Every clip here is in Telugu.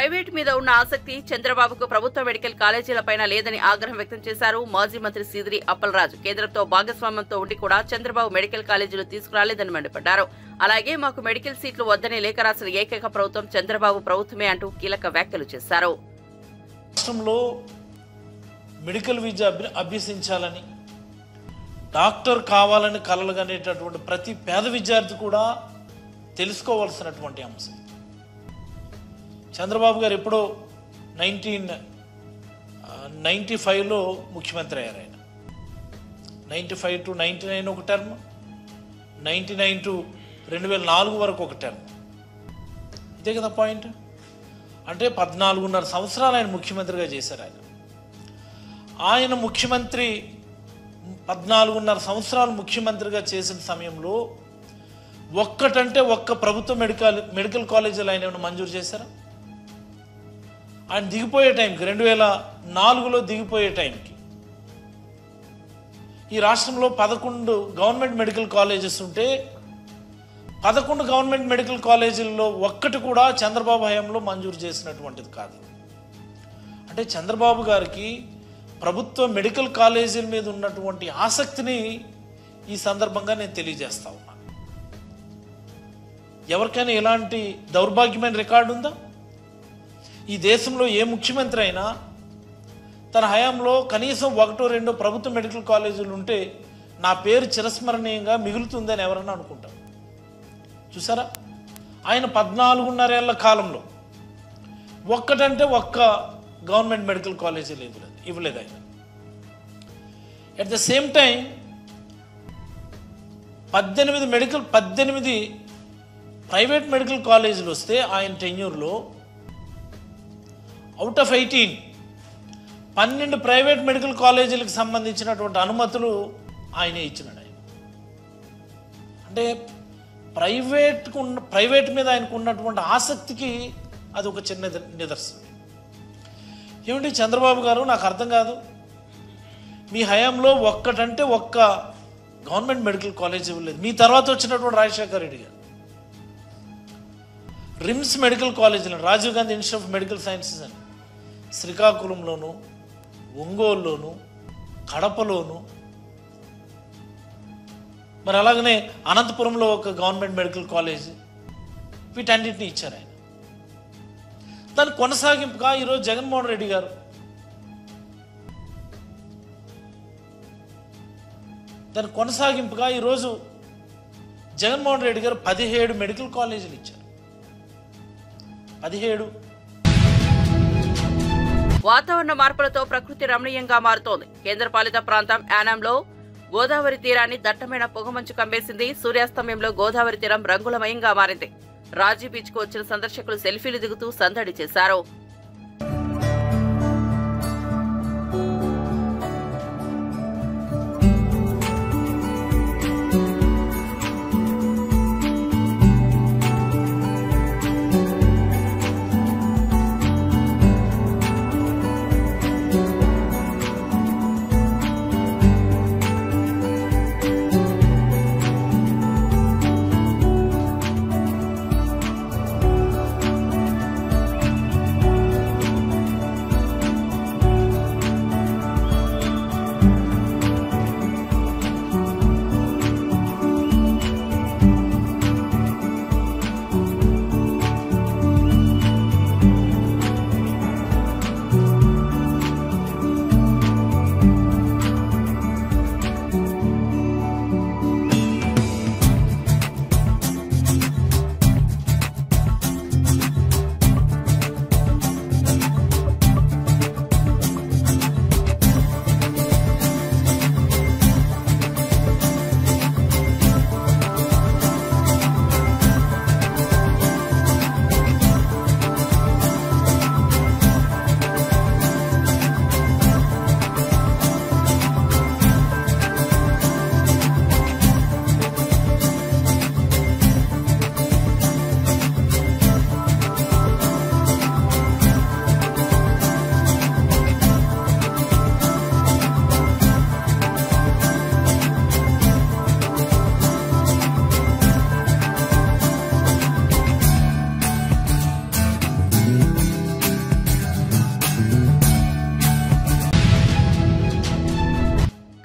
ప్రైవేట్ మీద ఉన్న ఆసక్తి చంద్రబాబుకు ప్రభుత్వ మెడికల్ కాలేజీలపైన లేదని ఆగ్రహం వ్యక్తం చేశారు మాజీ మంత్రి సీదిరి అప్పలరాజు. కేంద్రంతో భాగస్వామ్యంతో ఉండి కూడా చంద్రబాబు మెడికల్ కాలేజీలు తీసుకురాలేదని మండిపడ్డారు. అలాగే మాకు మెడికల్ సీట్లు వద్దని లేఖ రాసిన ఏకైక ప్రభుత్వం చంద్రబాబు ప్రభుత్వమే అంటూ కీలక వ్యాఖ్యలు చేశారు. రాష్ట్రంలో మెడికల్ విద్య అభ్యసించాలని, డాక్టర్ కావాలని కలలుగనేటటువంటి ప్రతి పేద విద్యార్థి కూడా తెలుసుకోవాల్సినటువంటి అంశం. చంద్రబాబు గారు ఎప్పుడో 1995లో ముఖ్యమంత్రి అయ్యారు. ఆయన 95 to 99 ఒక టర్మ్, 99 to 2004 వరకు ఒక టర్మ్. ఇదే కదా పాయింట్. అంటే 14.5 సంవత్సరాలు ఆయన ముఖ్యమంత్రిగా చేశారు. ఆయన ముఖ్యమంత్రి 14.5 సంవత్సరాలు ముఖ్యమంత్రిగా చేసిన సమయంలో ఒక్కటంటే ఒక్క ప్రభుత్వ మెడికల్ కాలేజీలు ఆయన ఏమైనా మంజూరు చేశారా? ఆయన దిగిపోయే టైంకి 2004లో దిగిపోయే టైంకి ఈ రాష్ట్రంలో 11 గవర్నమెంట్ మెడికల్ కాలేజెస్ ఉంటే 11 గవర్నమెంట్ మెడికల్ కాలేజీల్లో ఒక్కటి కూడా చంద్రబాబు హయాంలో మంజూరు చేసినటువంటిది కాదు. అంటే చంద్రబాబు గారికి ప్రభుత్వ మెడికల్ కాలేజీల మీద ఉన్నటువంటి ఆసక్తిని ఈ సందర్భంగా నేను తెలియజేస్తా ఉన్నాను. ఎవరికైనా ఎలాంటి దౌర్భాగ్యమైన రికార్డు ఉందా? ఈ దేశంలో ఏ ముఖ్యమంత్రి అయినా తన హయాంలో కనీసం 1-2 ప్రభుత్వ మెడికల్ కాలేజీలు ఉంటే నా పేరు చిరస్మరణీయంగా మిగులుతుందని ఎవరన్నా అనుకుంటారు. చూసారా, ఆయన 14.5 ఏళ్ల కాలంలో ఒక్కటంటే ఒక్క గవర్నమెంట్ మెడికల్ కాలేజీలు ఇవ్వలేదు ఆయన. At the same time 18 private medical కాలేజీలు వస్తే ఆయన టెన్యూర్లో అవుట్ ఆఫ్ 18 12 ప్రైవేట్ మెడికల్ కాలేజీలకు సంబంధించినటువంటి అనుమతులు ఆయనే ఇచ్చినాడు. ఆయన అంటే ప్రైవేట్ మీద ఆయనకు ఉన్నటువంటి ఆసక్తికి అది ఒక చిన్న నిదర్శనం. ఏమిటి చంద్రబాబు గారు, నాకు అర్థం కాదు, మీ హయాంలో ఒక్కటంటే ఒక్క గవర్నమెంట్ మెడికల్ కాలేజ్ ఇవ్వలేదు. మీ తర్వాత వచ్చినటువంటి రాజశేఖర రెడ్డి గారు రిమ్స్ మెడికల్ కాలేజీలను, Rajiv Gandhi institute of medical sciences అని శ్రీకాకుళంలోను, ఒంగోలులోను, కడపలోను, మరి అలాగనే అనంతపురంలో ఒక గవర్నమెంట్ మెడికల్ కాలేజ్, వీటన్నిటిని ఇచ్చారు ఆయన. దాని కొనసాగింపుగా ఈరోజు జగన్మోహన్ రెడ్డి గారు జగన్మోహన్ రెడ్డి గారు 17 మెడికల్ కాలేజీలు ఇచ్చారు. 17. వాతావరణ మార్పులతో ప్రకృతి రమణీయంగా మారుతోంది. కేంద్రపాలిత ప్రాంతం యానాంలో గోదావరి తీరాన్ని దట్టమైన పొగమంచు కమ్మేసింది. సూర్యాస్తమయంలో గోదావరి తీరం రంగులమయంగా మారింది. రాజీ బీచ్ కు వచ్చిన సందర్శకులు సెల్ఫీలు దిగుతూ సందడి చేశారు.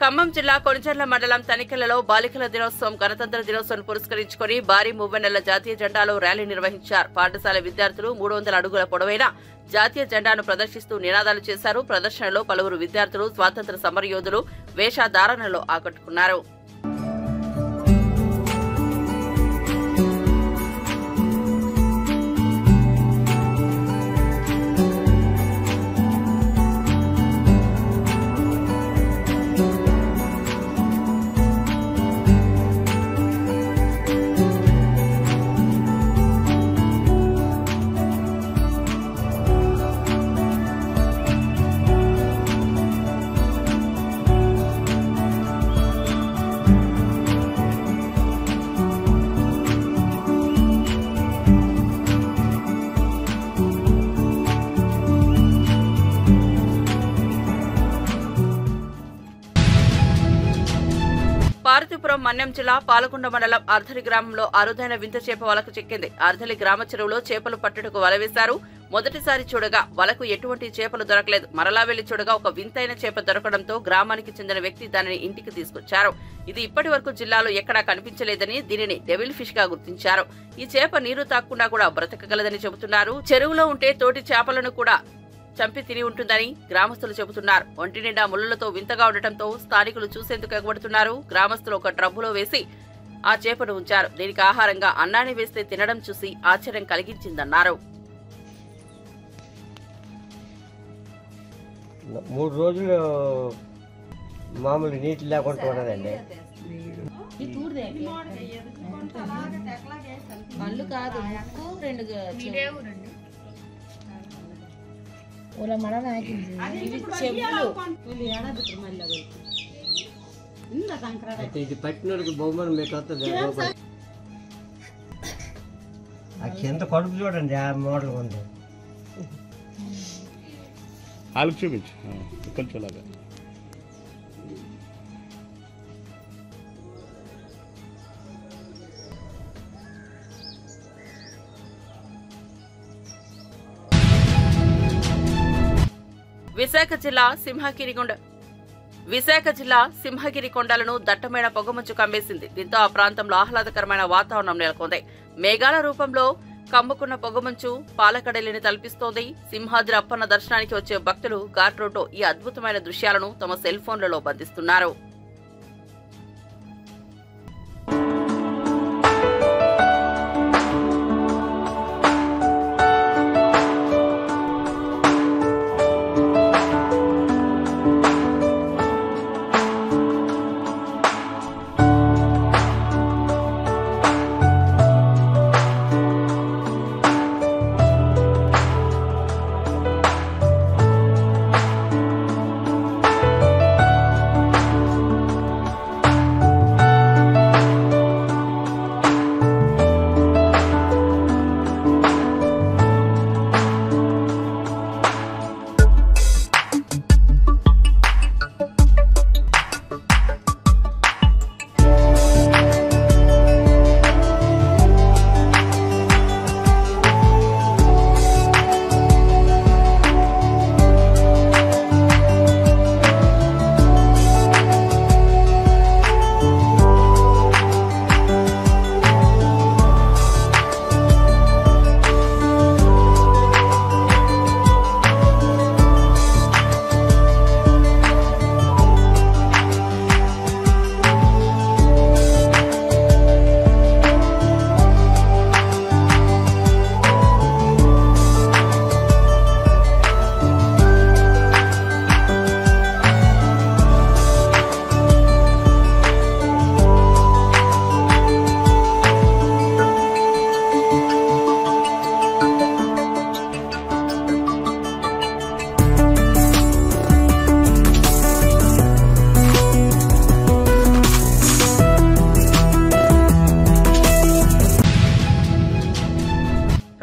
ఖమ్మం జిల్లా కొణిజర్ల మండలం తనికెళ్లలో బాలికల దినోత్సవం గణతంత్ర దినోత్సవం పురస్కరించుకుని భారీ మువ్వెన్నెల జాతీయ జెండాలో ర్యాలీ నిర్వహించారు. పాఠశాల విద్యార్థులు 300 అడుగుల పొడవైన జాతీయ జెండాను ప్రదర్శిస్తూ నినాదాలు చేశారు. ప్రదర్శనలో పలువురు విద్యార్థులు స్వాతంత్ర సమరయోధులు వేషధారణలో ఆకట్టుకున్నారు. పార్వతీపురం మన్యం జిల్లా పాలకొండ మండలం అర్ధలి గ్రామంలో అరుదైన వింత చేప వలకు చిక్కింది. అర్ధలి గ్రామ చెరువులో చేపలు పట్టుటకు వల వేశారు. మొదటిసారి చూడగా వలకు ఎటువంటి చేపలు దొరకలేదు. మరలా వెళ్లి చూడగా ఒక వింతైన చేప దొరకడంతో గ్రామానికి చెందిన వ్యక్తి దానిని ఇంటికి తీసుకొచ్చారు. ఇది ఇప్పటి వరకు జిల్లాలో ఎక్కడా కనిపించలేదని దీనిని డెవిల్ ఫిష్ గా గుర్తించారు. ఈ చేప నీరు తాకుండా కూడా బ్రతకగలదని చెబుతున్నారు. చెరువులో ఉంటే తోటి చేపలను కూడా చంపి తిని ఉంటుందని గ్రామస్తులు చెబుతున్నారు. ఒంటి నిండా ముళ్లతో వింతగా ఉండటంతో స్థానికులు చూసేందుకు ఎగబడుతున్నారు. గ్రామస్తులు ఒక ట్రబ్బులో వేసి ఆ చేపను ఉంచారు. దీనికి ఆహారంగా అన్నాన్ని వేస్తే తినడం చూసి ఆశ్చర్యం కలిగించిందన్నారు. 3 రోజులు మామూలు నీటి లేకుండా ఉన్నదండి. పళ్ళు కాదు, ముక్కు 2 ఇది పట్టినోడికి బహుమానం మీకు వస్తుంది. ఆ కింద కడుపు చూడండి, ఆ మోడల్ ఉంది. వాళ్ళకి చూపించు కొంచెం లాగా. విశాఖ జిల్లా సింహగిరి కొండలను దట్టమైన పొగమంచు కమ్మేసింది. దీంతో ఆ ప్రాంతంలో ఆహ్లాదకరమైన వాతావరణం నెలకొంది. మేఘాల రూపంలో కమ్ముకున్న పొగమంచు పాలకడలిని తలపిస్తోంది. సింహాద్రి అప్పన్న దర్శనానికి వచ్చే భక్తులు ఘాట్ రోడ్లో ఈ అద్భుతమైన దృశ్యాలను తమ సెల్ ఫోన్లలో బంధిస్తున్నారు.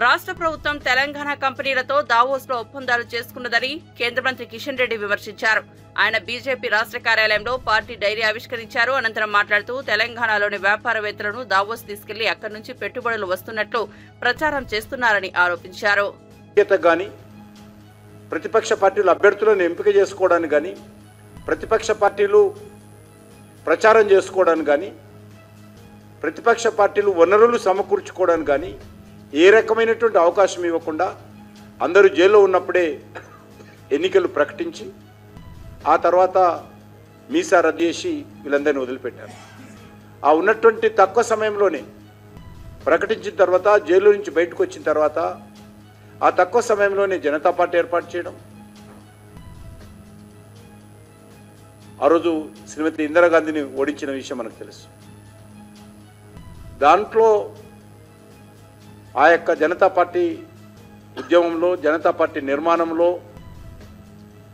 రాష్ట్ర ప్రభుత్వం తెలంగాణ కంపెనీలతో దావోస్లో ఒప్పందాలు చేసుకున్నదని కేంద్ర మంత్రి కిషన్ రెడ్డి విమర్శించారు. ఆయన బీజేపీ రాష్ట్ర కార్యాలయంలో పార్టీ డైరీ ఆవిష్కరించారు. అనంతరం మాట్లాడుతూ తెలంగాణలోని వ్యాపారవేత్తలను దావోస్ తీసుకెళ్లి అక్కడి నుంచి పెట్టుబడులు వస్తున్నట్లు ప్రచారం చేస్తున్నారని ఆరోపించారు. ప్రతిపక్ష పార్టీలు అభ్యర్థులను ఎంపిక చేసుకోవడానికి కానీ ప్రతిపక్ష పార్టీలు ప్రచారం చేసుకోవడానికి కానీ, ప్రతిపక్ష పార్టీలు వనరులు సమకూర్చుకోవడానికి కానీ ఏ రకమైనటువంటి అవకాశం ఇవ్వకుండా అందరూ జైల్లో ఉన్నప్పుడే ఎన్నికలు ప్రకటించి ఆ తర్వాత మీసా రద్దు చేసి వీళ్ళందరినీ వదిలిపెట్టారు. ఆ ఉన్నటువంటి తక్కువ సమయంలోనే ప్రకటించిన తర్వాత, జైలు నుంచి బయటకు వచ్చిన తర్వాత ఆ తక్కువ సమయంలోనే జనతా పార్టీ ఏర్పాటు చేయడం, ఆ రోజు శ్రీమతి ఇందిరాగాంధీని ఓడించిన విషయం మనకు తెలుసు. దాంట్లో ఆ యొక్క జనతా పార్టీ ఉద్యమంలో, జనతా పార్టీ నిర్మాణంలో,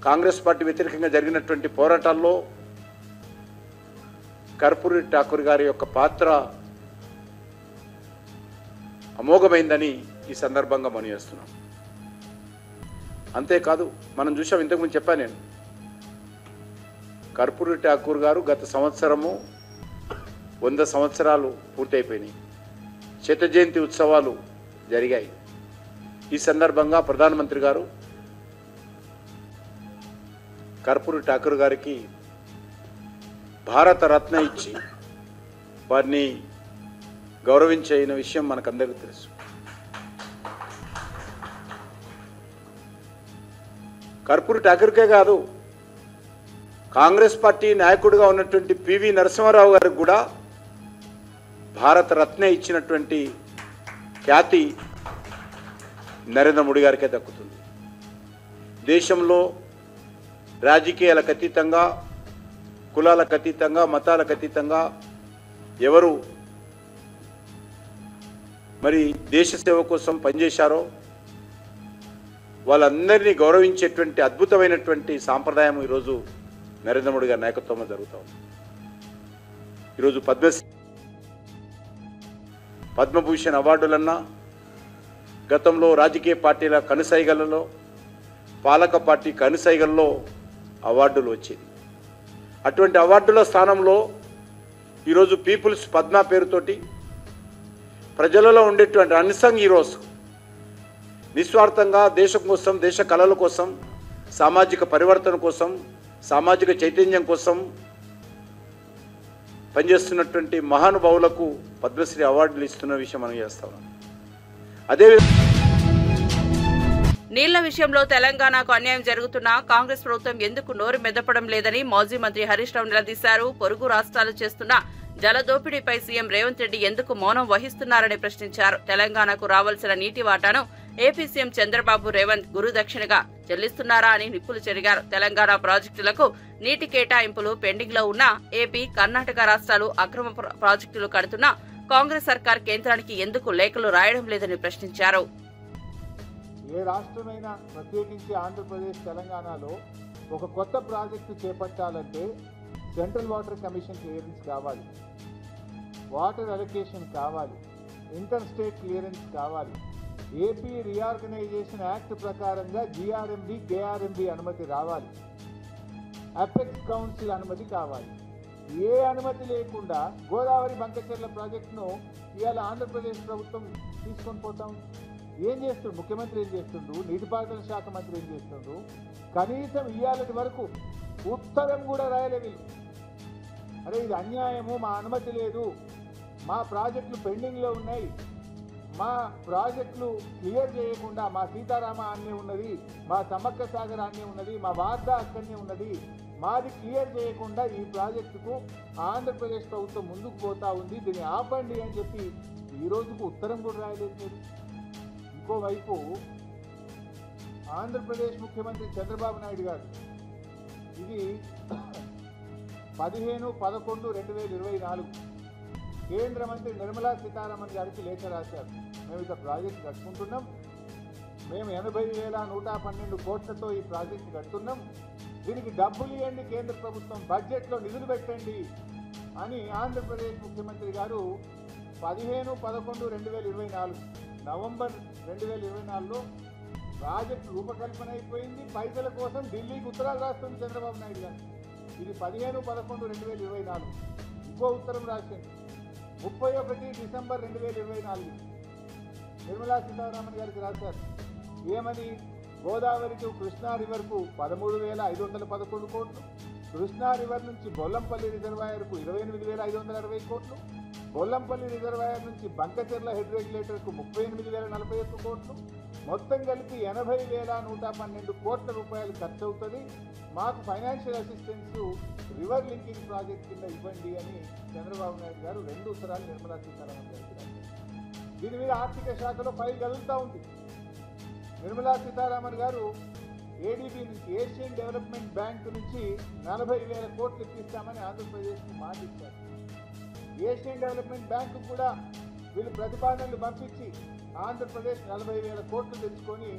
కాంగ్రెస్ పార్టీ వ్యతిరేకంగా జరిగినటువంటి పోరాటాల్లో కర్పూరి ఠాకూర్ గారి యొక్క పాత్ర అమోఘమైందని ఈ సందర్భంగా మనం చేస్తున్నాం. అంతేకాదు, మనం చూసాం, ఇంతకుముందు చెప్పాను నేను, కర్పూరి ఠాకూర్ గారు గత సంవత్సరము 100 సంవత్సరాలు పూర్తయిపోయినాయి. శత జయంతి ఉత్సవాలు జరిగాయి. ఈ సందర్భంగా ప్రధానమంత్రి గారు కర్పూరి ఠాకూర్ గారికి భారత రత్న ఇచ్చి వారిని గౌరవించిన విషయం మనకందరికీ తెలుసు. కర్పూరి ఠాకూర్కే కాదు, కాంగ్రెస్ పార్టీ నాయకుడిగా ఉన్నటువంటి పివి నరసింహారావు గారికి కూడా భారత రత్న ఇచ్చినటువంటి ఖ్యాతి నరేంద్ర మోడీ గారికే దక్కుతుంది. దేశంలో రాజకీయాలకు అతీతంగా, కులాలకు అతీతంగా, మతాలకు అతీతంగా ఎవరు మరి దేశ సేవ కోసం పనిచేశారో వాళ్ళందరినీ గౌరవించేటువంటి అద్భుతమైనటువంటి సాంప్రదాయం ఈరోజు నరేంద్ర మోడీ గారి నాయకత్వంలో జరుగుతూ ఉంది. ఈరోజు పద్మభూషణ్ అవార్డులన్నా, గతంలో రాజకీయ పార్టీల కనుసైగలలో, పాలక పార్టీ కనుసైగల్లో అవార్డులు వచ్చేది. అటువంటి అవార్డుల స్థానంలో ఈరోజు పీపుల్స్ పద్మ పేరుతోటి ప్రజలలో ఉండేటువంటి అన్సంగ్ హీరోస్ నిస్వార్థంగా దేశం కోసం, దేశ కళల కోసం, సామాజిక పరివర్తన కోసం, సామాజిక చైతన్యం కోసం పనిచేస్తున్నటువంటి మహానుభావులకు పద్మశ్రీ అవార్డులు ఇస్తున్న విషయం మనం చేస్తాం. అదేవిధంగా నీళ్ల విషయంలో తెలంగాణకు అన్యాయం జరుగుతున్నా కాంగ్రెస్ ప్రభుత్వం ఎందుకు నోరు మెదపడం లేదని మాజీ మంత్రి హరీష్ రావు నిలదీశారు. పొరుగు రాష్ట్రాలు చేస్తున్న జల దోపిడీపై సీఎం రేవంత్ రెడ్డి ఎందుకు మౌనం వహిస్తున్నారని ప్రశ్నించారు. తెలంగాణకు రావాల్సిన నీటి వాటాను ఏపీ సీఎం చంద్రబాబు రేవంత్ గురుదక్షిణగా చెల్లిస్తున్నారా అని నిప్పులు చెరిగారు. తెలంగాణ ప్రాజెక్టులకు నీటి కేటాయింపులు పెండింగ్ లో ఉన్న ఏపీ, కర్ణాటక రాష్ట్రాలు అక్రమ ప్రాజెక్టులు కడుతున్నా కాంగ్రెస్ సర్కార్ కేంద్రానికి ఎందుకు లేఖలు రాయడం లేదని ప్రశ్నించారు. ఏ రాష్ట్రమైనా, ప్రత్యేకించి ఆంధ్రప్రదేశ్, తెలంగాణలో ఒక కొత్త ప్రాజెక్టు చేపట్టాలంటే సెంట్రల్ వాటర్ కమిషన్ క్లియరెన్స్ కావాలి, వాటర్ అలొకేషన్ కావాలి, ఇంటర్ స్టేట్ క్లియరెన్స్ కావాలి, ఏపీ రీఆర్గనైజేషన్ యాక్ట్ ప్రకారంగా జీఆర్ఎంబి, కేఆర్ఎంబి అనుమతి రావాలి, అపెక్స్ కౌన్సిల్ అనుమతి కావాలి. ఏ అనుమతి లేకుండా గోదావరి బంకచెర్ల ప్రాజెక్టును ఇవాళ ఆంధ్రప్రదేశ్ ప్రభుత్వం తీసుకొని పోతాం. ఏం చేస్తుండ్రు ముఖ్యమంత్రి, ఏం చేస్తుండ్రు నీటిపారుదల శాఖ మంత్రి, ఏం చేస్తుండ్రు? కనీసం ఇవాళటి వరకు ఉత్తరం కూడా రాయలేదు. అరే ఇది అన్యాయము, మా అనుమతి లేదు, మా ప్రాజెక్టులు పెండింగ్లో ఉన్నాయి, మా ప్రాజెక్టులు క్లియర్ చేయకుండా మా సీతారామ అన్నే ఉన్నది, మా సమ్మక్క సాగర్ అన్నే ఉన్నది, మా వార్దా అక్కడనే ఉన్నది, మాది క్లియర్ చేయకుండా ఈ ప్రాజెక్టుకు ఆంధ్రప్రదేశ్ ప్రభుత్వం ముందుకు పోతా ఉంది, దీన్ని ఆపండి అని చెప్పి ఈ రోజుకు ఉత్తరం కూడా రాయలేదు మీరు. ఇంకోవైపు ఆంధ్రప్రదేశ్ ముఖ్యమంత్రి చంద్రబాబు నాయుడు గారు ఇది 15/11/2024 కేంద్ర మంత్రి నిర్మలా సీతారామన్ గారికి లేఖ రాశారు. మేము ఇక ప్రాజెక్టు కట్టుకుంటున్నాం, మేము 80,112 కోట్లతో ఈ ప్రాజెక్టు కడుతున్నాం, దీనికి డబ్బులు ఇవ్వండి, కేంద్ర ప్రభుత్వం బడ్జెట్లో నిధులు పెట్టండి అని ఆంధ్రప్రదేశ్ ముఖ్యమంత్రి గారు 15/11/2024 నవంబర్ 2024లో ప్రాజెక్టు రూపకల్పన అయిపోయింది. పైసల కోసం ఢిల్లీకి ఉత్తరాలు రాస్తుంది చంద్రబాబు నాయుడు గారు. ఇది 15/11/2024. ఇంకో ఉత్తరం రాసింది 31 డిసెంబర్ 2024 నిర్మలా సీతారామన్ గారికి రాశారు. ఏమని? గోదావరి టు కృష్ణా రివర్కు 13,511 కోట్లు, కృష్ణా రివర్ నుంచి బొల్లంపల్లి రిజర్వాయర్కు 28,560 కోట్లు, బొల్లంపల్లి రిజర్వాయర్ నుంచి బంకచెర్ల హెడ్ రెగ్యులేటర్కు 38,041 కోట్లు, మొత్తం కలిపి 80,112 కోట్ల రూపాయలు ఖర్చు అవుతుంది. మాకు financial assistance river linking project కింద ఇవ్వండి అని చంద్రబాబు నాయుడు గారు 2 ఉత్తరాలు నిర్మలా సీతారామన్ గారికి రాశారు. దీని మీద ఆర్థిక శాఖలో ఫైల్ కదులుతూ ఉంది. నిర్మలా సీతారామన్ గారు ఏడీబీ నుంచి, ఏషియన్ డెవలప్మెంట్ బ్యాంక్ నుంచి 40,000 కోట్లు ఇప్పిస్తామని ఆంధ్రప్రదేశ్కు మాట ఇచ్చారు. ఏషియన్ డెవలప్మెంట్ బ్యాంకు కూడా వీళ్ళు ప్రతిపాదనలు పంపించి ఆంధ్రప్రదేశ్ 40,000 కోట్లు తెచ్చుకొని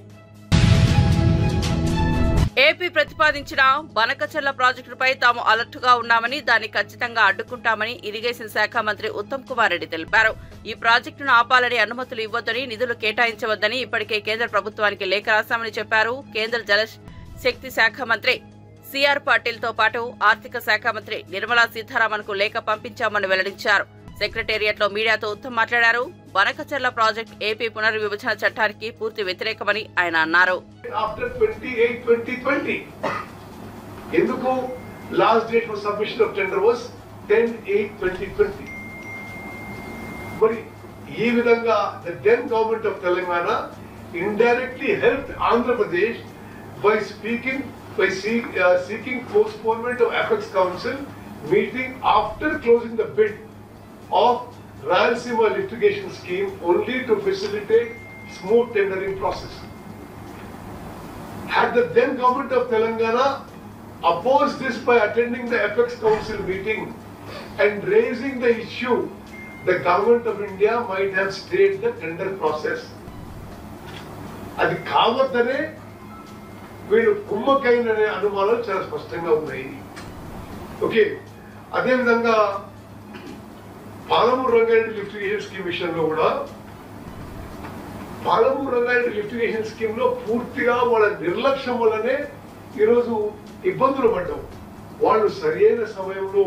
ఏపీ ప్రతిపాదించిన బనకచెర్ల ప్రాజెక్టుపై తాము అలర్టుగా ఉన్నామని, దాన్ని ఖచ్చితంగా అడ్డుకుంటామని ఇరిగేషన్ శాఖ మంత్రి ఉత్తమ్ కుమార్ రెడ్డి తెలిపారు. ఈ ప్రాజెక్టును ఆపాలని, అనుమతులు ఇవ్వొద్దని, నిధులు కేటాయించవద్దని ఇప్పటికే కేంద్ర ప్రభుత్వానికి లేఖ రాశామని చెప్పారు. కేంద్ర జలశక్తి శాఖ మంత్రి సిఆర్ పాటిల్ తో పాటు ఆర్థిక శాఖ మంత్రి నిర్మలా సీతారామన్ కు లేఖ పంపించామని వెల్లడించారు. సెక్రటేరియట్ లో మీడియాతో ఉత్తమ్ మాట్లాడారు. బనకచెర్ల ప్రాజెక్ట్ ఏపీ పునర్విభజన చట్టానికి పూర్తి వ్యతిరేకమని ఆయన అన్నారు. After 28/2020, ఎందుకు last date for submission of tender was 10/8/2020. మరి ఈ విధంగా the then government of Telangana indirectly helped Andhra Pradesh by seeking postponement of Apex Council meeting after closing the bid of Rayalaseema litigation scheme only to facilitate smooth tendering process. Had the then government of Telangana opposed this by attending the Apex Council meeting and raising the issue, the government of India might have stayed the tender process. అది కావద్దనే వీళ్ళు కుమ్మకైననే అనుమానాలు చాలా స్పష్టంగా ఉన్నాయి. ఓకే, అదేవిధంగా పాలమూరు రంగారెడ్డి లిఫ్టిగేషన్ స్కీమ్ విషయంలో కూడా పాలమూరు రంగారెడ్డి లిఫ్టిగేషన్ స్కీమ్ లో పూర్తిగా వాళ్ళ నిర్లక్ష్యం వల్లనే ఈరోజు ఇబ్బందులు పడ్డాం. వాళ్ళు సరైన సమయంలో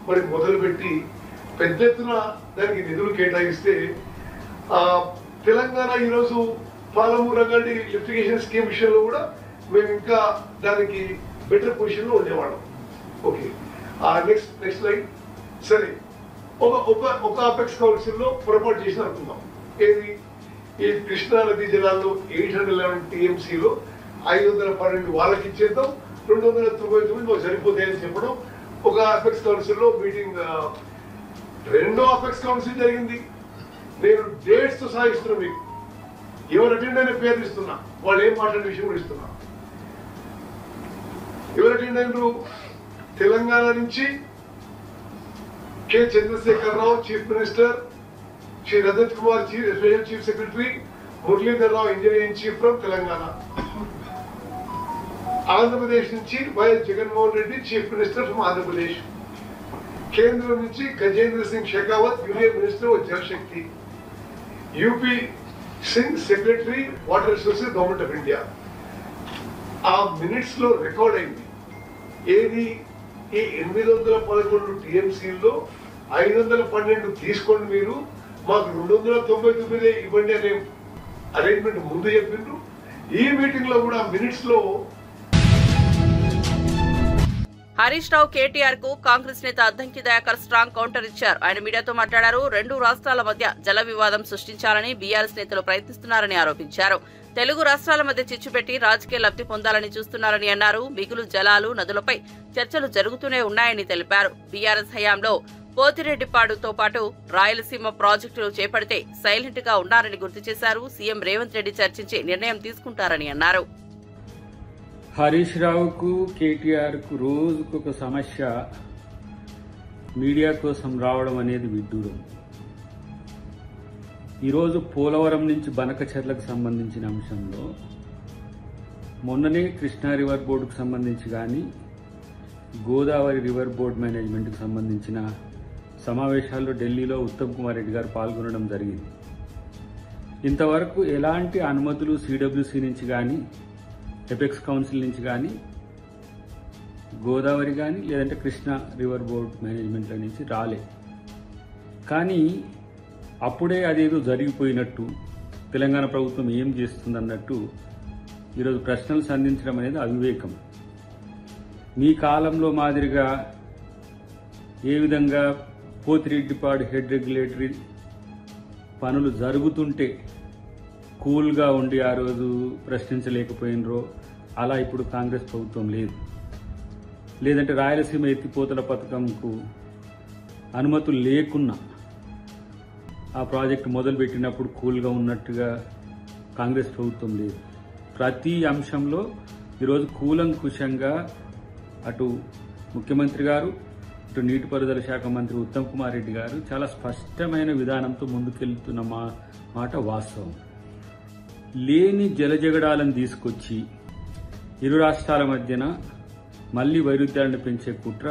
మరి మొదలుపెట్టి పెద్ద ఎత్తున దానికి నిధులు కేటాయిస్తే తెలంగాణ ఈరోజు పాలమూరు రంగారెడ్డి లిఫ్టిగేషన్ స్కీమ్ విషయంలో కూడా మేము ఇంకా దానికి బెటర్ పొజిషన్ లో ఉండేవాళ్ళం. Okay, next line. సరే, ఒక అపెక్స్ కౌన్సిల్ లో పొరపాటు చేసిన అనుకుందాం. ఏది? ఈ కృష్ణా నదీ జలాల్లో 811 TMCలో 512 వాళ్ళకి ఇచ్చేద్దాం, 299 మాకు సరిపోతాయని చెప్పడం ఒక అపెక్స్ కౌన్సిల్ లో మీటింగ్. రెండో అపెక్స్ కౌన్సిల్ జరిగింది. నేను డేట్స్ తో సహా ఇస్తున్నా మీకు, ఎవరు అటెండ్ అయిన పేర్లు ఇస్తున్నా, వాళ్ళు ఏం మాట్లాడే విషయం కూడా ఇస్తున్నా. ఎవరు అటెండ్ అయినరు? తెలంగాణ నుంచి K Chandrasekhar Rao chief minister, Shri Rajat Kumar special chief secretary, Muralidhar Rao engineering chief from Telangana. Andhra Pradesh నుంచి YS Jaganmohan Reddy chief minister from Andhra Pradesh. కేంద్రం నుంచి Gajendra Singh Shekhawat union minister of Jal Shakti. UP Singh secretary water resources government of India. ఆ మినిట్స్ లో రికార్డ్ అయింది. ఏది? ఈ 811 TMCలో 512 తీసుకోండి, మీరు మాకు 299 ఇవ్వండి అనే అరేంజ్మెంట్ ముందు చెప్పిండ్రు. ఈ మీటింగ్ లో కూడా మినిట్స్ లో హరీష్ రావు కేటీఆర్ కు కాంగ్రెస్ నేత అద్దంకి దయాకర్ స్ట్రాంగ్ కౌంటర్ ఇచ్చారు. ఆయన మీడియాతో మాట్లాడారు. 2 రాష్ట్రాల మధ్య జల వివాదం సృష్టించాలని బీఆర్ఎస్ నేతలు ప్రయత్నిస్తున్నారని ఆరోపించారు. తెలుగు రాష్ట్రాల మధ్య చిచ్చుపెట్టి రాజకీయ లబ్ధి పొందాలని చూస్తున్నారని అన్నారు. మిగులు జలాలు, నదులపై చర్చలు జరుగుతూనే ఉన్నాయని తెలిపారు. బీఆర్ఎస్ హయాంలో పోతిరెడ్డిపాడుతో పాటు రాయలసీమ ప్రాజెక్టులు చేపడితే సైలెంట్ గా ఉన్నారని గుర్తు చేశారు. సీఎం రేవంత్ రెడ్డి చర్చించి నిర్ణయం తీసుకుంటారని అన్నారు. హరీష్ రావుకు కేటీఆర్కు రోజుకొక సమస్య మీడియా కోసం రావడం అనేది విడ్డూరం. ఈరోజు పోలవరం నుంచి బనకచెర్లకు సంబంధించిన అంశంలో మొన్ననే కృష్ణా రివర్ బోర్డుకు సంబంధించి కానీ గోదావరి రివర్ బోర్డు మేనేజ్మెంట్కి సంబంధించిన సమావేశాల్లో ఢిల్లీలో ఉత్తమ్ కుమార్ రెడ్డి గారు పాల్గొనడం జరిగింది. ఇంతవరకు ఎలాంటి అనుమతులు సిడబ్ల్యూసీ నుంచి కానీ ఎపెక్స్ కౌన్సిల్ నుంచి కానీ గోదావరి కానీ లేదంటే కృష్ణా రివర్ బోర్డు మేనేజ్మెంట్ల నుంచి రాలే. కానీ అప్పుడే అదేదో జరిగిపోయినట్టు, తెలంగాణ ప్రభుత్వం ఏం చేస్తుందన్నట్టు ఈరోజు ప్రశ్నలు సంధించడం అనేది అవివేకం. మీ కాలంలో మాదిరిగా ఏ విధంగా పోతిరెడ్డిపాడు హెడ్ రెగ్యులేటరీ పనులు జరుగుతుంటే కూల్గా ఉండి ఆ రోజు ప్రశ్నించలేకపోయినరో అలా ఇప్పుడు కాంగ్రెస్ ప్రభుత్వం లేదు. లేదంటే రాయలసీమ ఎత్తిపోతల పథకంకు అనుమతులు లేకున్నా ఆ ప్రాజెక్టు మొదలుపెట్టినప్పుడు కూల్గా ఉన్నట్టుగా కాంగ్రెస్ ప్రభుత్వం లేదు. ప్రతి అంశంలో ఈరోజు కూలంకుషంగా అటు ముఖ్యమంత్రి గారు, ఇటు నీటిపారుదల శాఖ మంత్రి ఉత్తమ్ కుమార్ రెడ్డి గారు చాలా స్పష్టమైన విధానంతో ముందుకెళ్తున్న మాట వాస్తవం. లేని జలజగడాలను తీసుకొచ్చి ఇరు రాష్ట్రాల మధ్యన మళ్లీ వైరుధ్యాలను పెంచే కుట్ర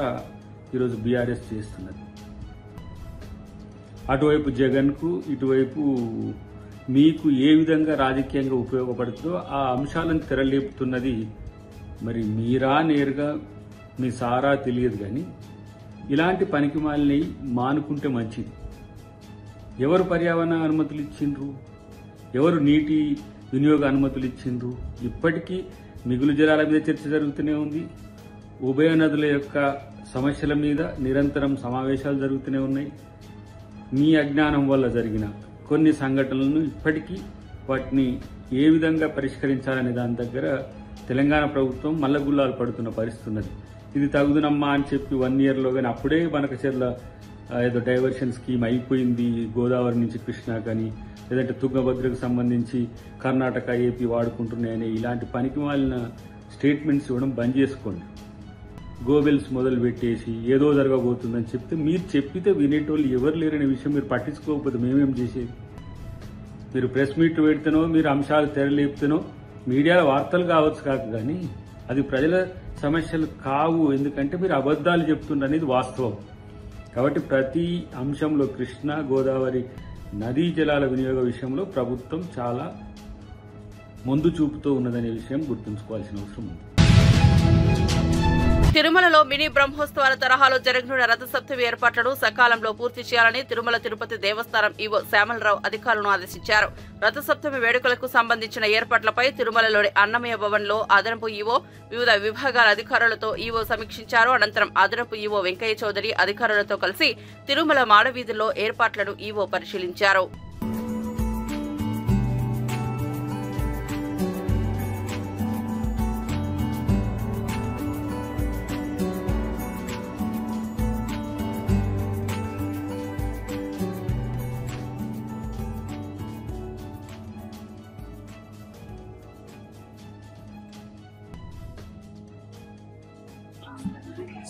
ఈరోజు బీఆర్ఎస్ చేస్తున్నది. అటువైపు జగన్కు, ఇటువైపు మీకు ఏ విధంగా రాజకీయంగా ఉపయోగపడుతుందో ఆ అంశాలను తెరలేపుతున్నది మరి మీరా నేరుగా మీ సారా తెలియదు. కానీ ఇలాంటి పనికిమాలిని మానుకుంటే మంచిది. ఎవరు పర్యావరణ అనుమతులు ఇచ్చిండ్రు, ఎవరు నీటి వినియోగ అనుమతులు ఇచ్చిండ్రు? ఇప్పటికీ మిగులు జలాల మీద చర్చ జరుగుతూనే ఉంది. ఉభయ నదుల యొక్క సమస్యల మీద నిరంతరం సమావేశాలు జరుగుతూనే ఉన్నాయి. మీ అజ్ఞానం వల్ల జరిగిన కొన్ని సంఘటనలను ఇప్పటికీ వాటిని ఏ విధంగా పరిష్కరించాలనే దాని దగ్గర తెలంగాణ ప్రభుత్వం మల్లగుల్లాలు పడుతున్న పరిస్థితి ఉన్నది. ఇది తగుదునమ్మా అని చెప్పి 1 yearలో కానీ అప్పుడే బనకచెర్ల ఏదో డైవర్షన్ స్కీమ్ అయిపోయింది, గోదావరి నుంచి కృష్ణా కానీ, లేదంటే తుంగభద్రకు సంబంధించి కర్ణాటక, ఏపీ వాడుకుంటున్నాయని ఇలాంటి పనికి మాలిన స్టేట్మెంట్స్ ఇవ్వడం బంద్ చేసుకోండి. గోబెల్స్ మొదలు పెట్టేసి ఏదో జరగబోతుందని చెప్తే మీరు చెప్పితే వినేటోళ్ళు ఎవరు లేరనే విషయం మీరు పట్టించుకోకపోతే మేమేం చేసేది? మీరు ప్రెస్ మీట్ పెడితేనో, మీరు అంశాలు తెరలేపుతేనో మీడియాలో వార్తలు కావచ్చు కాక కానీ అది ప్రజల సమస్యలు కావు. ఎందుకంటే మీరు అబద్ధాలు చెప్తుండ్రు అనేది వాస్తవం. కాబట్టి ప్రతి అంశంలో కృష్ణా, గోదావరి నదీ జలాల వినియోగ విషయంలో ప్రభుత్వం చాలా ముందు చూపుతూ ఉన్నదనే విషయం గుర్తుంచుకోవాల్సిన అవసరం ఉంది. తిరుమలలో మినీ బ్రహ్మోత్సవాల తరహాలో జరగనున్న రథసప్తమి ఏర్పాట్లను సకాలంలో పూర్తి చేయాలని తిరుమల తిరుపతి దేవస్థానం ఈవో శ్యామలరావు అధికారులను ఆదేశించారు. రథసప్తమి వేడుకలకు సంబంధించిన ఏర్పాట్లపై తిరుమలలోని అన్నమయ్య భవన్లో అదనపు ఈవో వివిధ విభాగాల అధికారులతో ఈవో సమీక్షించారు. అనంతరం అదనపు ఈవో వెంకయ్య చౌదరి అధికారులతో కలిసి తిరుమల మాడవీధుల్లో ఏర్పాట్లను ఈవో పరిశీలించారు.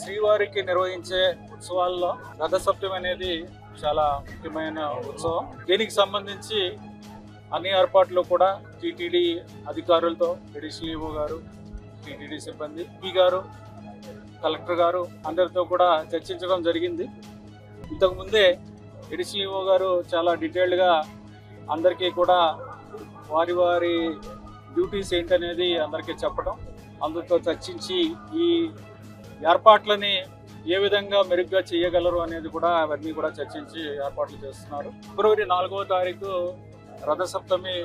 శ్రీవారికి నిర్వహించే ఉత్సవాల్లో రథసప్తమి అనేది చాలా ముఖ్యమైన ఉత్సవం. దీనికి సంబంధించి అన్ని ఏర్పాట్లు కూడా టీటీడీ అధికారులతో, అడిషనల్ ఈవో గారు, టీటీడీ సిబ్బంది, పి గారు, కలెక్టర్ గారు అందరితో కూడా చర్చించడం జరిగింది. ఇంతకుముందే అడిషనల్ ఈవో గారు చాలా డీటెయిల్డ్గా అందరికీ కూడా వారి వారి డ్యూటీస్ ఏంటనేది అందరికీ చెప్పడం, అందరితో చర్చించి ఈ ఏర్పాట్లని ఏ విధంగా మెరుగ్గా చేయగలరు అనేది కూడా అవన్నీ కూడా చర్చించి ఏర్పాట్లు చేస్తున్నారు. ఫిబ్రవరి 4వ తారీఖు రథసప్తమి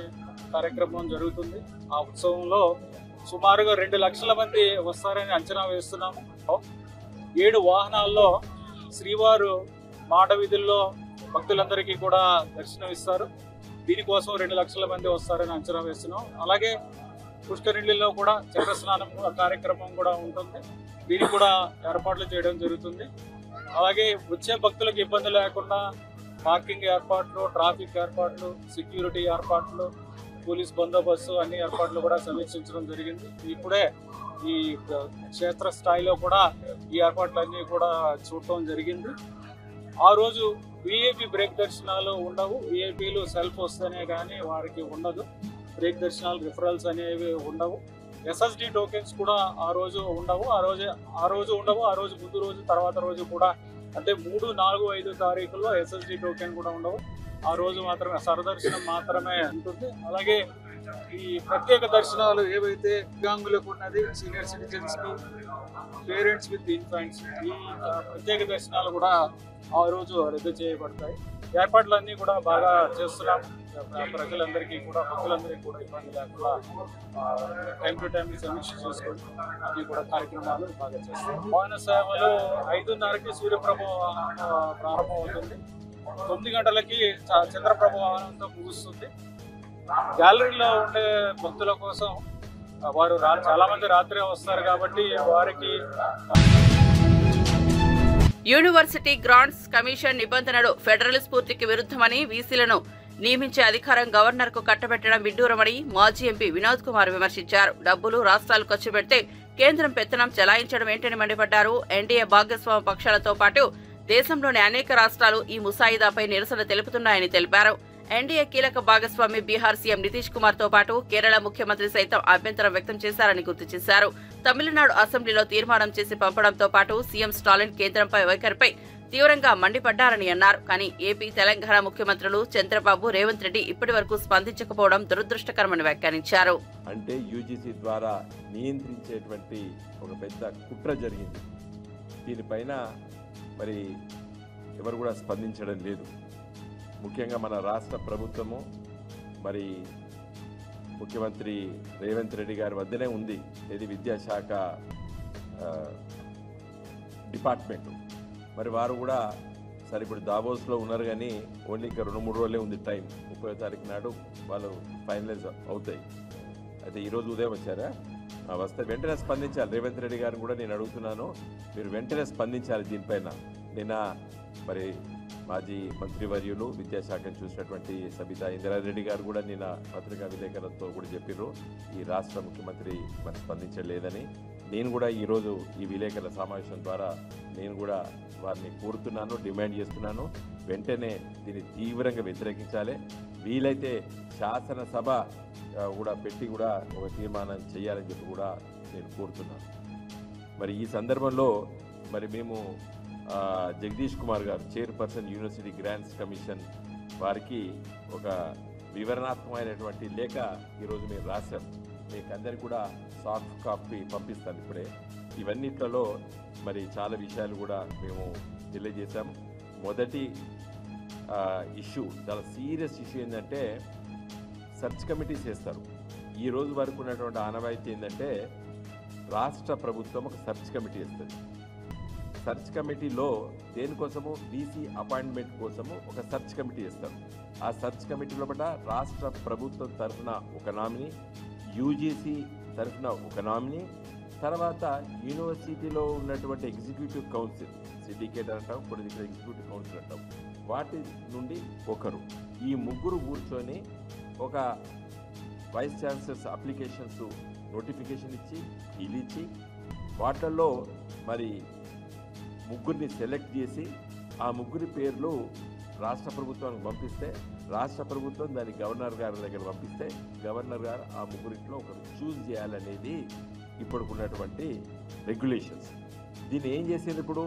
కార్యక్రమం జరుగుతుంది. ఆ ఉత్సవంలో సుమారుగా 2 లక్షల మంది వస్తారని అంచనా వేస్తున్నాము. 7 వాహనాల్లో శ్రీవారు మాడవీధుల్లో భక్తులందరికీ కూడా దర్శనం ఇస్తారు. దీనికోసం 2 లక్షల మంది వస్తారని అంచనా వేస్తున్నాం. అలాగే పుష్కరిణిలో కూడా చక్ర స్నానం కార్యక్రమం కూడా ఉంటుంది. దీనికి కూడా ఏర్పాట్లు చేయడం జరుగుతుంది. అలాగే వచ్చే భక్తులకు ఇబ్బంది లేకుండా పార్కింగ్ ఏర్పాట్లు, ట్రాఫిక్ ఏర్పాట్లు, సెక్యూరిటీ ఏర్పాట్లు, పోలీస్ బందోబస్తు అన్ని ఏర్పాట్లు కూడా సమీక్షించడం జరిగింది. ఇప్పుడే ఈ క్షేత్ర స్థాయిలో కూడా ఈ ఏర్పాట్లన్నీ కూడా చూడటం జరిగింది. ఆ రోజు విఐపి బ్రేక్ దర్శనాలు ఉండవు. విఐపీలు సెల్ఫ్ వస్తేనే కానీ వారికి ఉండదు. బ్రేక్ దర్శనాలు, రిఫరల్స్ అనేవి ఉండవు. ఎస్ఎస్డి టోకెన్స్ కూడా ఆ రోజు ఉండవు. ఆ రోజు ముందు రోజు, తర్వాత రోజు కూడా, అంటే 3, 4, 5 తారీఖుల్లో ఎస్ఎస్డి టోకెన్ కూడా ఉండవు. ఆ రోజు మాత్రమే సరదర్శనం మాత్రమే ఉంటుంది. అలాగే ఈ ప్రత్యేక దర్శనాలు ఏవైతే దివ్యాంగులకు ఉన్నది, సీనియర్ సిటిజన్స్కి, పేరెంట్స్ విత్ ఇన్ఫాంట్స్, ఈ ప్రత్యేక దర్శనాలు కూడా ఆ రోజు రద్దు చేయబడతాయి. ఏర్పాట్లన్నీ కూడా బాగా చేస్తున్నాం. ప్రజలందరికీ కూడా, భక్తులందరికీ కూడా ఇబ్బంది లేకుండా టైం టు టైం సమీక్ష చేసుకొని అన్ని కూడా కార్యక్రమాలు బాగా చేస్తాం. వాహన సేవలు 5:30కి సూర్యప్రభ ప్రారంభం అవుతుంది. 9 గంటలకి చంద్రప్రభ వాహనంతో ముగుస్తుంది. గ్యాలరీలో ఉండే భక్తుల కోసం వారు చాలా మంది రాత్రి వస్తారు కాబట్టి వారికి యూనివర్సిటీ గ్రాంట్స్ కమిషన్ నిబంధనలు ఫెడరల్ స్ఫూర్తికి విరుద్ధమని, వీసీలను నియమించే అధికారం గవర్నర్ కు కట్టబెట్టడం విడ్డూరమని మాజీ ఎంపీ వినోద్ కుమార్ విమర్శించారు. డబ్బులు రాష్ట్రాలు ఖర్చు పెడితే కేంద్రం పెత్తనం చెలాయించడం ఏంటని మండిపడ్డారు. ఎన్డీఏ భాగస్వామ్య పక్షాలతో పాటు దేశంలోని అనేక రాష్ట్రాలు ఈ ముసాయిదాపై నిరసన తెలుపుతున్నాయని తెలిపారు. ఎన్డీఏ కీలక భాగస్వామి బీహార్ సీఎం నితీష్ కుమార్ తో పాటు కేరళ ముఖ్యమంత్రి సైతం అభ్యంతరం వ్యక్తం చేశారని గుర్తు చేశారు. తమిళనాడు అసెంబ్లీలో తీర్మానం చేసి పంపడంతో పాటు సీఎం స్టాలిన్ కేంద్రంపై వైఖరిపై తీవ్రంగా మండిపడ్డారని అన్నారు. కానీ ఏపీ, తెలంగాణ ముఖ్యమంత్రులు చంద్రబాబు, రేవంత్ రెడ్డి ఇప్పటి వరకు స్పందించకపోవడం దురదృష్టకరమని వ్యాఖ్యానించారు. అంటే యూజీసీ ద్వారా నియంత్రించేటువంటి ఒక పెద్ద కుట్ర జరిగింది. దీనిపైన మరి ఎవరు కూడా స్పందించడం లేదు. ముఖ్యంగా మన రాష్ట్ర ప్రభుత్వము మరి ముఖ్యమంత్రి రేవంత్ రెడ్డి గారి వద్దనే ఉంది ఇది విద్యాశాఖ డిపార్ట్మెంటు. మరి వారు కూడా సరే ఇప్పుడు దావోస్లో ఉన్నారు కానీ ఓన్లీ ఇంకా 2-3 రోజులే ఉంది టైం. 30వ తారీఖు నాడు వాళ్ళు ఫైనలైజ్ అవుతాయి. అయితే ఈరోజు ఉదయం వచ్చారా? వస్తే వెంటనే స్పందించాలి. రేవంత్ రెడ్డి గారిని కూడా నేను అడుగుతున్నాను, మీరు వెంటనే స్పందించాలి దీనిపైన. నిన్న మరి మాజీ మంత్రివర్యులు విద్యాశాఖను చూసినటువంటి సబితా ఇంద్రారెడ్డి గారు కూడా నిన్న పత్రికా విలేకరులతో కూడా చెప్పారు ఈ రాష్ట్ర ముఖ్యమంత్రి మరి స్పందించలేదని. నేను కూడా ఈరోజు ఈ విలేకరుల సమావేశం ద్వారా నేను కూడా వారిని కోరుతున్నాను, డిమాండ్ చేస్తున్నాను, వెంటనే దీన్ని తీవ్రంగా వ్యతిరేకించాలి. వీలైతే శాసనసభ కూడా పెట్టి కూడా ఒక తీర్మానం చేయాలని చెప్పి కూడా నేను కోరుతున్నాను. మరి ఈ సందర్భంలో మరి మేము జగదీష్ కుమార్ గారు, చైర్పర్సన్ యూనివర్సిటీ గ్రాంట్స్ కమిషన్, వారికి ఒక వివరణాత్మకమైనటువంటి లేఖ ఈరోజు మేము రాశాం. మీకు అందరికీ కూడా సాఫ్ట్ కాపీ పంపిస్తాను ఇప్పుడే. ఇవన్నిట్లలో మరి చాలా విషయాలు కూడా మేము తెలియజేశాం. మొదటి ఇష్యూ, చాలా సీరియస్ ఇష్యూ ఏంటంటే సెర్చ్ కమిటీస్ చేస్తారు. ఈ రోజు వరకు ఉన్నటువంటి ఆనవాయితీ ఏంటంటే రాష్ట్ర ప్రభుత్వం ఒక సెర్చ్ కమిటీ వేస్తుంది. సెర్చ్ కమిటీలో దేనికోసము, బీసీ అపాయింట్మెంట్ కోసము ఒక సెర్చ్ కమిటీ వేస్తారు. ఆ సెర్చ్ కమిటీలో బట్ట రాష్ట్ర ప్రభుత్వం తరఫున ఒక నామినీ, యూజీసీ తరఫున ఒక నామినీ, తర్వాత యూనివర్సిటీలో ఉన్నటువంటి ఎగ్జిక్యూటివ్ కౌన్సిల్, సిండికేట్ అంటాం, కొన్ని దగ్గర ఎగ్జిక్యూటివ్ కౌన్సిల్ అంటాం, వాటి నుండి ఒకరు. ఈ ముగ్గురు కూర్చొని ఒక వైస్ ఛాన్సలర్స్ అప్లికేషన్స్ నోటిఫికేషన్ ఇచ్చి ఇచ్చి వాటిల్లో మరి ముగ్గురిని సెలెక్ట్ చేసి ఆ ముగ్గురి పేర్లు రాష్ట్ర ప్రభుత్వానికి పంపిస్తే రాష్ట్ర ప్రభుత్వం దాన్ని గవర్నర్ గారి దగ్గర పంపిస్తే గవర్నర్ గారు ఆ ముగ్గురిలో ఒకరు చూస్ చేయాలనేది ఇప్పటికున్నటువంటి రెగ్యులేషన్స్. దీన్ని ఏం చేసేది ఇప్పుడు